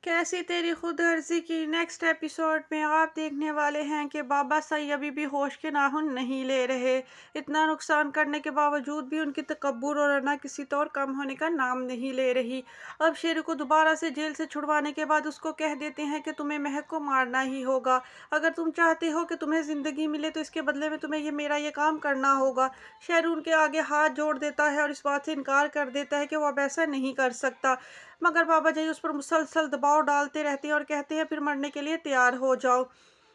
कैसी तेरी खुद गर्जी की नेक्स्ट एपिसोड में आप देखने वाले हैं कि बाबा साई अभी भी होश के नाखुन नहीं ले रहे। इतना नुकसान करने के बावजूद भी उनकी तकब्बुर और अना किसी तौर कम होने का नाम नहीं ले रही। अब शेरू को दोबारा से जेल से छुड़वाने के बाद उसको कह देते हैं कि तुम्हें महक को मारना ही होगा। अगर तुम चाहते हो कि तुम्हें ज़िंदगी मिले तो इसके बदले में तुम्हें ये काम करना होगा। शेरू उनके आगे हाथ जोड़ देता है और इस बात से इनकार कर देता है कि वो अब ऐसा नहीं कर सकता। मगर बाबा जी उस पर मुसलसल दबाव डालते रहते हैं और कहते हैं फिर मरने के लिए तैयार हो जाओ।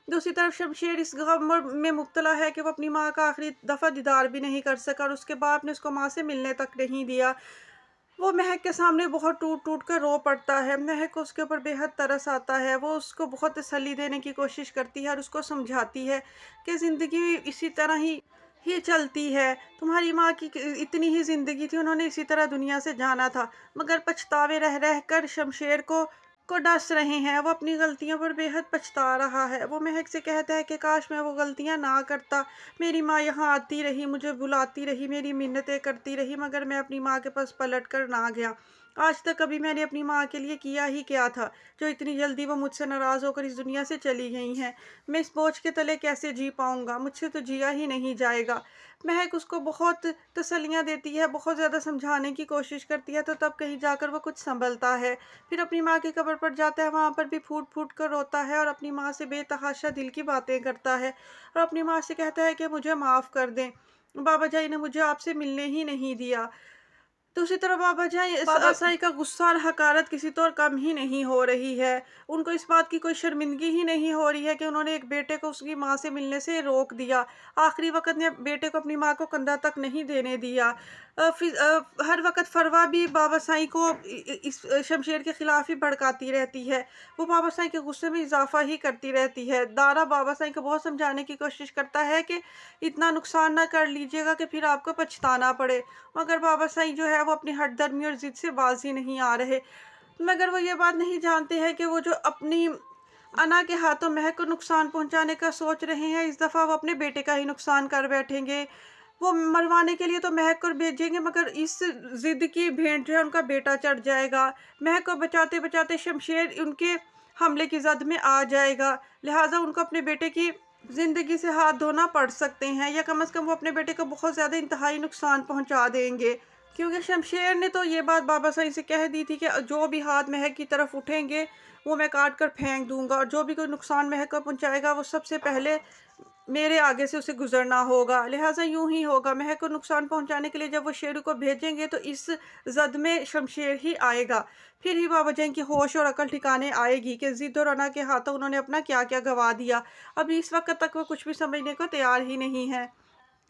दूसरी तरफ शमशेर इस गम में मुब्तला है कि वो अपनी माँ का आखिरी दफ़ा दीदार भी नहीं कर सका और उसके बाप ने उसको माँ से मिलने तक नहीं दिया। वो महक के सामने बहुत टूट टूट कर रो पड़ता है। महक को उसके ऊपर बेहद तरस आता है। वो उसको बहुत तसल्ली देने की कोशिश करती है और उसको समझाती है कि ज़िंदगी इसी तरह ही चलती है। तुम्हारी माँ की इतनी ही ज़िंदगी थी, उन्होंने इसी तरह दुनिया से जाना था। मगर पछतावे रह रह कर शमशेर को डस रहे हैं। वो अपनी गलतियों पर बेहद पछता रहा है। वो महक से कहता है कि काश मैं वो गलतियां ना करता। मेरी माँ यहाँ आती रही, मुझे बुलाती रही, मेरी मिन्नतें करती रही, मगर मैं अपनी माँ के पास पलट कर ना गया। आज तक कभी मैंने अपनी माँ के लिए किया ही क्या था जो इतनी जल्दी वो मुझसे नाराज़ होकर इस दुनिया से चली गई हैं। मैं इस बोझ के तले कैसे जी पाऊँगा? मुझसे तो जिया ही नहीं जाएगा। महक उसको बहुत तसल्लियाँ देती है, बहुत ज़्यादा समझाने की कोशिश करती है, तो तब कहीं जाकर वो कुछ संभलता है। फिर अपनी माँ की कब्र पर जाता है, वहाँ पर भी फूट फूट कर रोता है और अपनी माँ से बेतहाशा दिल की बातें करता है और अपनी माँ से कहता है कि मुझे माफ़ कर दें, बाबा जाई ने मुझे आपसे मिलने ही नहीं दिया। दूसरी तरफ बाबा जान बाबा साई का गुस्सा और हकारत किसी तौर कम ही नहीं हो रही है। उनको इस बात की कोई शर्मिंदगी ही नहीं हो रही है कि उन्होंने एक बेटे को उसकी माँ से मिलने से रोक दिया। आखिरी वक्त में बेटे को अपनी माँ को कंधा तक नहीं देने दिया। हर वक्त फरवा भी बाबा साई को इस शमशेर के खिलाफ ही भड़काती रहती है। वो बाबा साई के गुस्से में इजाफा ही करती रहती है। दारा बाबा साई को बहुत समझाने की कोशिश करता है कि इतना नुकसान ना कर लीजिएगा कि फिर आपको पछताना पड़े, मगर बाबा साईं जो है वो अपनी हठधर्मी और ज़िद से बाज़ ही नहीं आ रहे। मगर वो ये बात नहीं जानते हैं कि वो जो अपनी अना के हाथों महक को नुकसान पहुंचाने का सोच रहे हैं, इस दफ़ा वो अपने बेटे का ही नुकसान कर बैठेंगे। वो मरवाने के लिए तो महक को भेजेंगे, मगर इस ज़िद की भेंट जो है उनका बेटा चढ़ जाएगा। महक को बचाते बचाते शमशेर उनके हमले की जद में आ जाएगा। लिहाजा उनको अपने बेटे की ज़िंदगी से हाथ धोना पड़ सकते हैं, या कम से कम वो अपने बेटे को बहुत ज़्यादा इंतहाई नुकसान पहुंचा देंगे। क्योंकि शमशेर ने तो ये बात बाबा साईं से कह दी थी कि जो भी हाथ महक की तरफ उठेंगे वो मैं काट कर फेंक दूंगा, और जो भी कोई नुकसान महक को पहुंचाएगा वो सबसे पहले मेरे आगे से उसे गुजरना होगा। लिहाजा यूं ही होगा। महक को नुकसान पहुंचाने के लिए जब वो शेरू को भेजेंगे तो इस जद में शमशेर ही आएगा। फिर ही बाबा जान की होश और अकल ठिकाने आएगी कि जिद और अना के हाथों उन्होंने अपना क्या क्या गवा दिया। अभी इस वक्त तक वो कुछ भी समझने को तैयार ही नहीं है।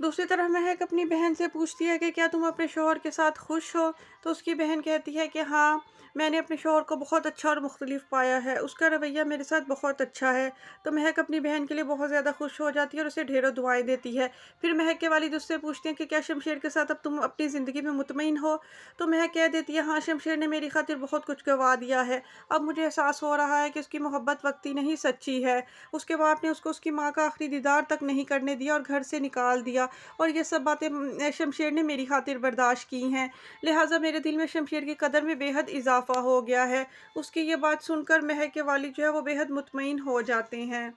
दूसरी तरफ महक अपनी बहन से पूछती है कि क्या तुम अपने शौहर के साथ खुश हो? तो उसकी बहन कहती है कि हाँ, मैंने अपने शौहर को बहुत अच्छा और मुख्तलिफ पाया है, उसका रवैया मेरे साथ बहुत अच्छा है। तो महक अपनी बहन के लिए बहुत ज़्यादा खुश हो जाती है और उसे ढेरों दुआएं देती है। फिर महक के वालिद उससे पूछते हैं कि क्या शमशेर के साथ अब तुम अपनी ज़िंदगी में मुतमईन हो? तो महक कह देती है, हाँ, शमशेर ने मेरी खातिर बहुत कुछ गवा दिया है। अब मुझे एहसास हो रहा है कि उसकी मोहब्बत वक्ती नहीं, सच्ची है। उसके बाप ने उसको उसकी माँ का आखिरी दीदार तक नहीं करने दिया और घर से निकाल दिया, और ये सब बातें शमशेर ने मेरी खातिर बर्दाश्त की हैं। लिहाजा मेरे दिल में शमशेर की कदर में बेहद इजाफा हो गया है। उसकी ये बात सुनकर महक के वालिद जो है वो बेहद मुतमईन हो जाते हैं।